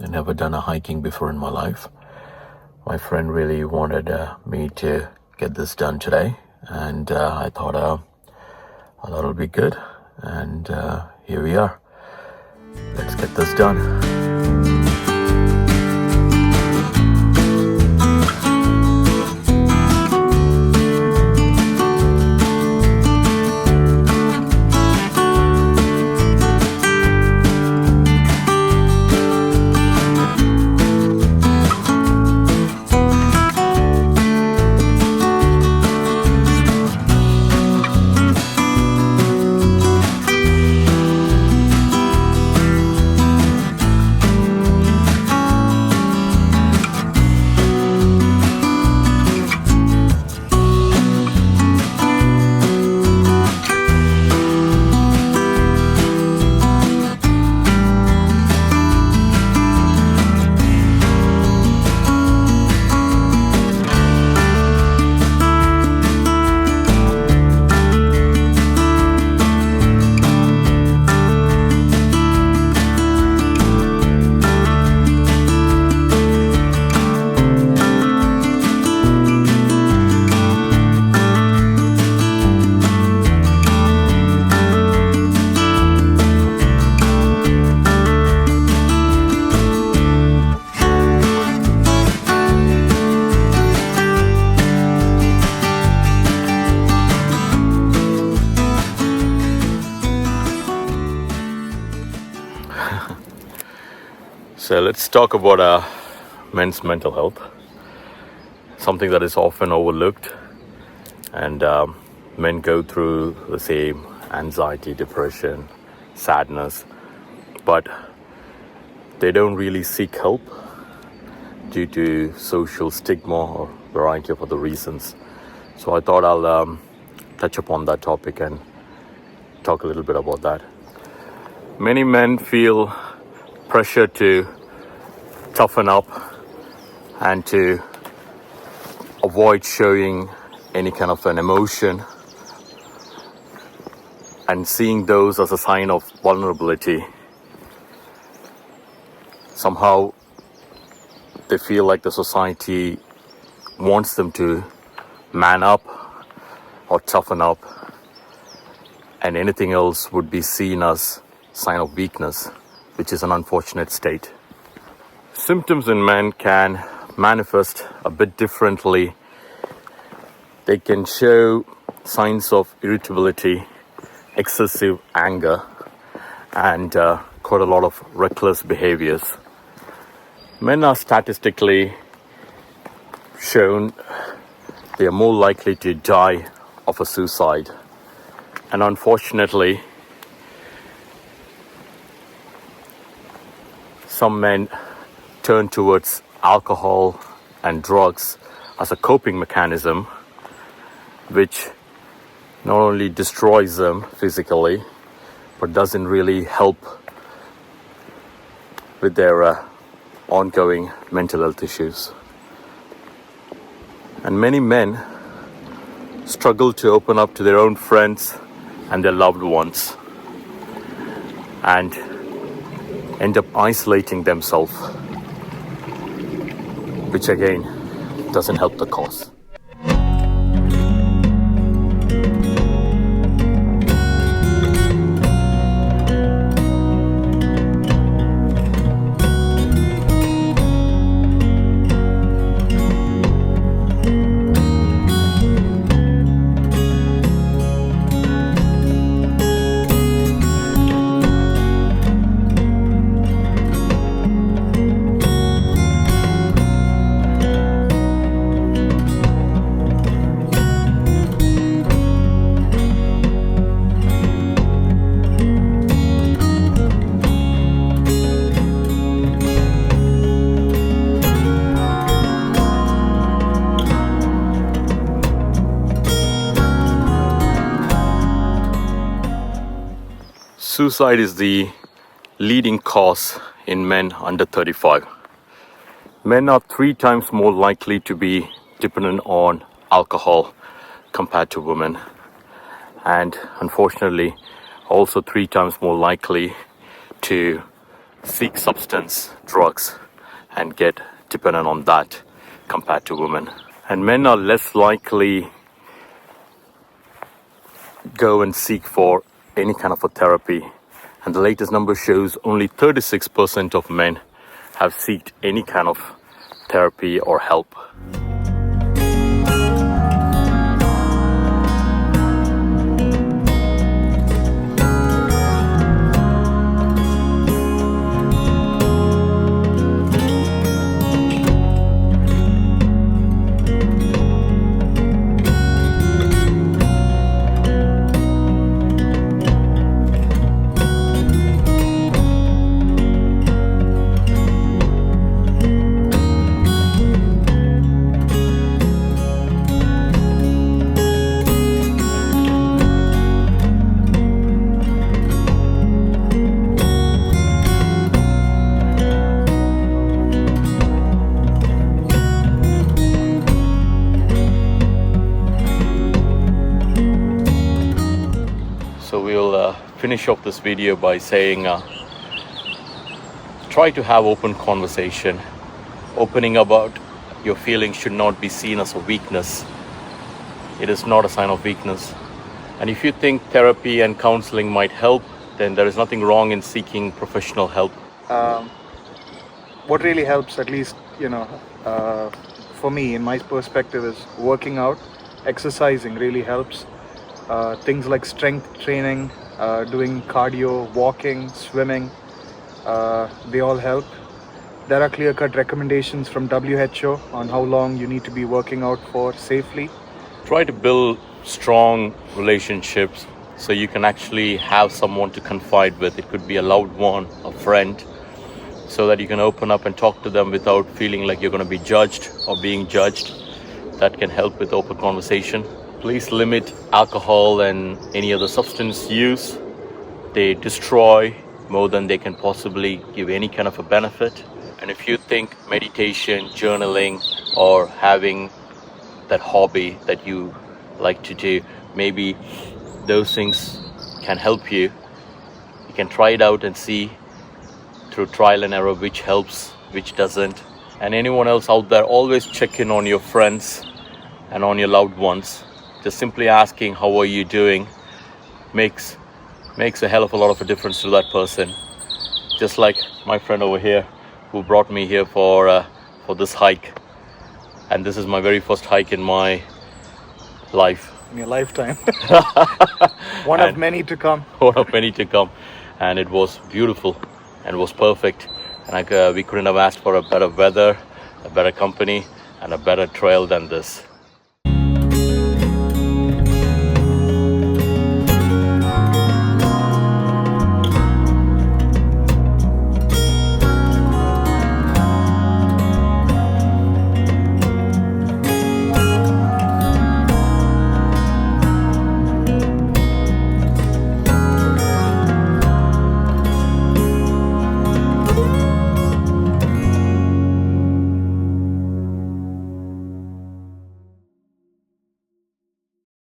I've never done a hiking before in my life. My friend really wanted me to get this done today, and I thought it'll be good, and here we are. Let's get this done. So let's talk about men's mental health, something that is often overlooked, and men go through the same anxiety, depression, sadness, but they don't really seek help due to social stigma or a variety of other reasons. So I thought I'll touch upon that topic and talk a little bit about that. Many men feel pressure to toughen up and to avoid showing any kind of an emotion and seeing those as a sign of vulnerability. Somehow they feel like the society wants them to man up or toughen up, and anything else would be seen as sign of weakness, which is an unfortunate state. Symptoms in men can manifest a bit differently. They can show signs of irritability, excessive anger, and quite a lot of reckless behaviors. Men are statistically shown they are more likely to die of a suicide. And unfortunately, some men turn towards alcohol and drugs as a coping mechanism, which not only destroys them physically, but doesn't really help with their ongoing mental health issues. And many men struggle to open up to their own friends and their loved ones, and end up isolating themselves, which again doesn't help the cause. Suicide is the leading cause in men under 35. Men are 3 times more likely to be dependent on alcohol compared to women, and unfortunately also 3 times more likely to seek substance, drugs, and get dependent on that compared to women. And men are less likely go and seek for any kind of a therapy. And the latest number shows only 36% of men have sought any kind of therapy or help. So we'll finish off this video by saying try to have open conversation. Opening about your feelings should not be seen as a weakness. It is not a sign of weakness. And if you think therapy and counseling might help, then there is nothing wrong in seeking professional help. What really helps, at least, for me, in my perspective, is working out. Exercising really helps. Things like strength training, doing cardio, walking, swimming, they all help. There are clear-cut recommendations from WHO on how long you need to be working out for safely. Try to build strong relationships so you can actually have someone to confide with. It could be a loved one, a friend, so that you can open up and talk to them without feeling like you're going to be judged or being judged. That can help with open conversation. Please limit alcohol and any other substance use. They destroy more than they can possibly give any kind of a benefit. And if you think meditation, journaling, or having that hobby that you like to do, maybe those things can help you. You can try it out and see through trial and error which helps, which doesn't. And anyone else out there, always check in on your friends and on your loved ones. Just simply asking how are you doing makes a hell of a lot of a difference to that person. Just like my friend over here who brought me here for this hike. And this is my very first hike in my life. In your lifetime. One of many to come. One of many to come. And it was beautiful and it was perfect. And we couldn't have asked for a better weather, a better company, and a better trail than this.